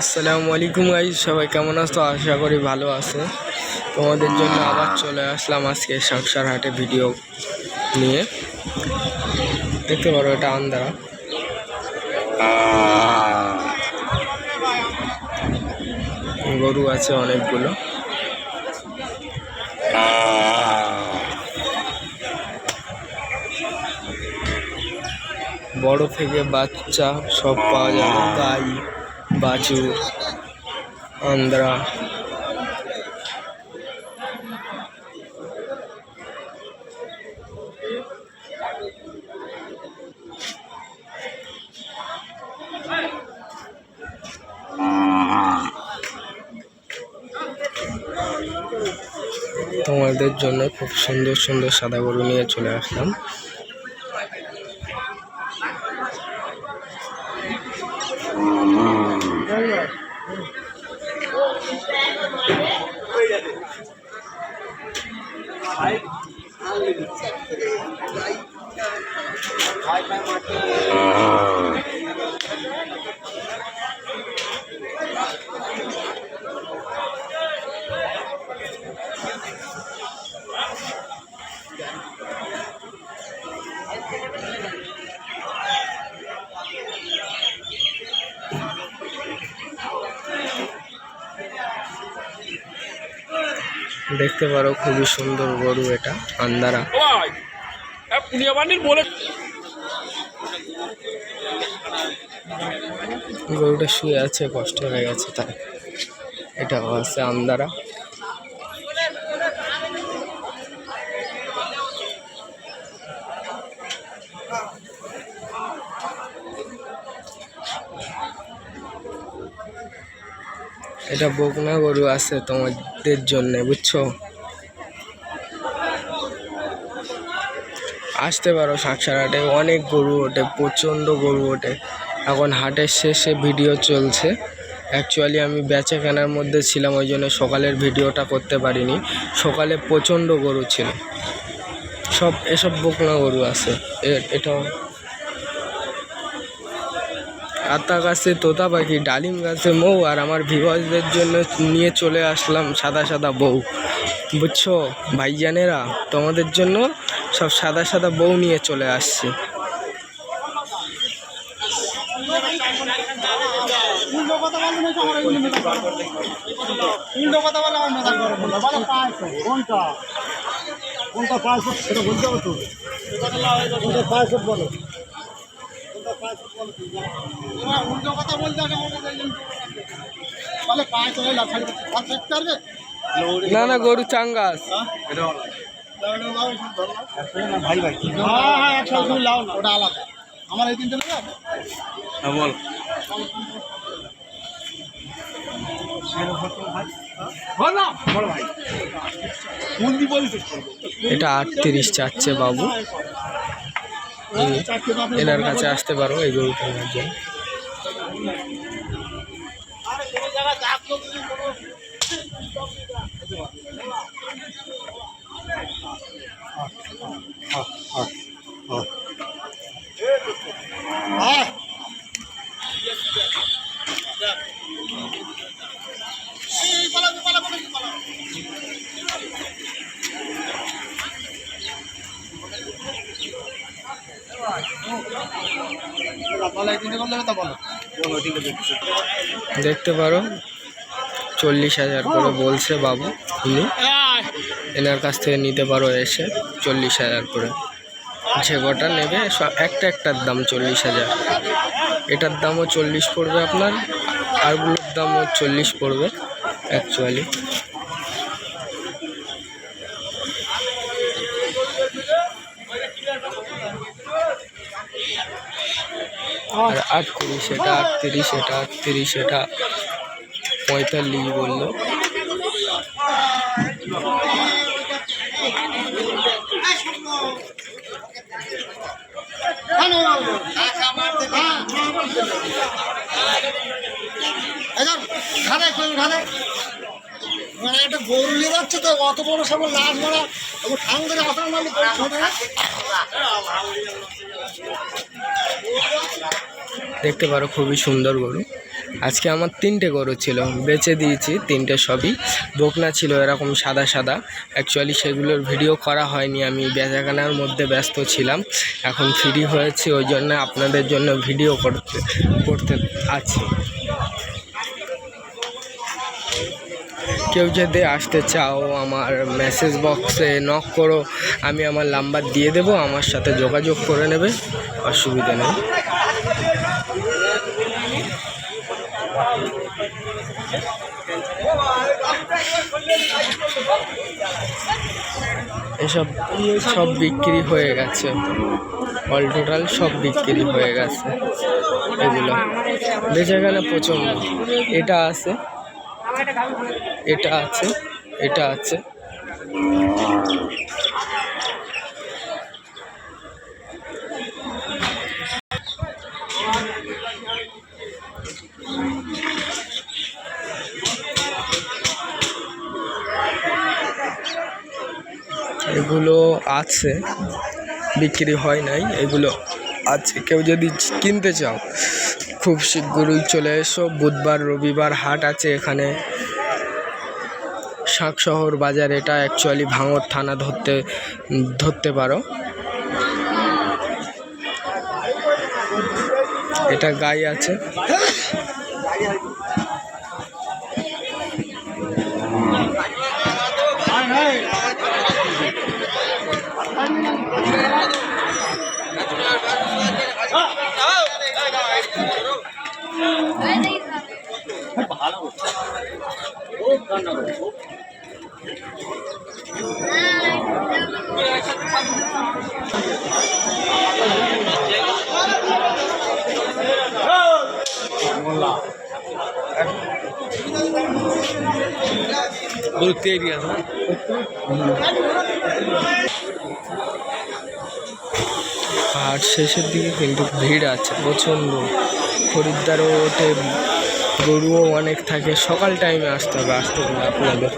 আসসালামু আলাইকুম গাইস, সবাই কেমন আছো? আশা করি ভালো আছে। তোমাদের জন্য আবার চলে আসলাম আজকে শাকসার হাটে ভিডিও নিয়ে। দেখতে পারো এটা আন্দারা, গরু আছে অনেকগুলো। বড় থেকে বাচ্চা সব পাওয়া যাবে, গাই বাছুর আন্দ্রা। তোমাদের জন্য খুব সুন্দর সুন্দর সাদা গরু নিয়ে চলে আসলাম। দেখতে পারো খুবই সুন্দর গরু, এটা আন্দারা। গরুটা শুয়ে আছে, কষ্ট হয়ে গেছে তাই। এটা আছে আন্দারা। এটা বকনা গরু আছে তোমাদের জন্য, বুঝছো? আসতে পারো শাকসার হাটে, অনেক গরু ওঠে, প্রচণ্ড গরু ওঠে। এখন হাটের শেষে ভিডিও চলছে। অ্যাকচুয়ালি আমি বেচা কেনার মধ্যে ছিলাম, ওই জন্য সকালের ভিডিওটা করতে পারিনি। সকালে প্রচণ্ড গরু ছিল, এসব বকনা গরু আছে। এটাও আতা গাছে তোতা পাখি, ডালিম গাছে মৌ, আর আমার ভিউয়ার্সদের জন্য নিয়ে চলে আসলাম সাদা সাদা বউ, বুঝছো ভাইজানেরা? তোমাদের জন্য সব সাদা সাদা বউ নিয়ে চলে আসছে। না না, গরু চাঙ্গাস। ভাই ভাই ওটা আলাদা, আমার এই তিনটে নেবে। বল এটা 38 চাচ্ছে বাবু। এনার কাছে আসতে পারো এই গরুটা নেওয়ার জন্য। দেখতে পারো 40,000 করে বলছে বাবু। ইনি এনার কাছ থেকে নিতে পারো এসে 40,000 করে। যে কটা নেবে সব একটার দাম 40,000। এটার দামও 40 পড়বে আপনার, আরগুলোর দামও 40 পড়বে অ্যাকচুয়ালি। আর 38, এটা 38, এটা 38, এটা 45 বললো। মানে একটা গরু নিয়ে যাচ্ছে তো, অত বড় সব লাশ মারা ঠাং ধরে আসার মানে দেখতে পারো খুবই সুন্দর গরু। আজকে আমার 3টে গরু ছিল, বেচে দিয়েছি 3টে, সবই বকনা ছিল এরকম সাদা সাদা। অ্যাকচুয়ালি সেগুলোর ভিডিও করা হয়নি, আমি বেচাকেনার মধ্যে ব্যস্ত ছিলাম। এখন ফ্রি হয়েছি, ওই জন্য আপনাদের জন্য ভিডিও করতে আছি। কেউ যদি আসতে চাও আমার মেসেজ বক্সে নক করো, আমি আমার নাম্বার দিয়ে দেবো, আমার সাথে যোগাযোগ করে নেবে, অসুবিধা নেই। এসব সব বিক্রি হয়ে গেছে, অল টোটাল সব বিক্রি হয়ে গেছে। এগুলো বেচাকেনা প্রচণ্ড। এটা আছে, এটা আছে, এটা আছে। এগুলো আছে, বিক্রি হয় নাই, এগুলো আছে। কেউ যদি কিনতে চাও খুব শীঘ্রই চলে এসো। বুধবার রবিবার হাট আছে এখানে, শাকশহর বাজার। এটা অ্যাকচুয়ালি ভাঙড় থানা ধরতে পারো। এটা গাই আছে, আর শেষের দিকে কিন্তু ভিড় আছে প্রচণ্ড, খরিদ্দারও ওঠে, গরুও অনেক থাকে। সকাল টাইমে আসতে হবে আপনাদের।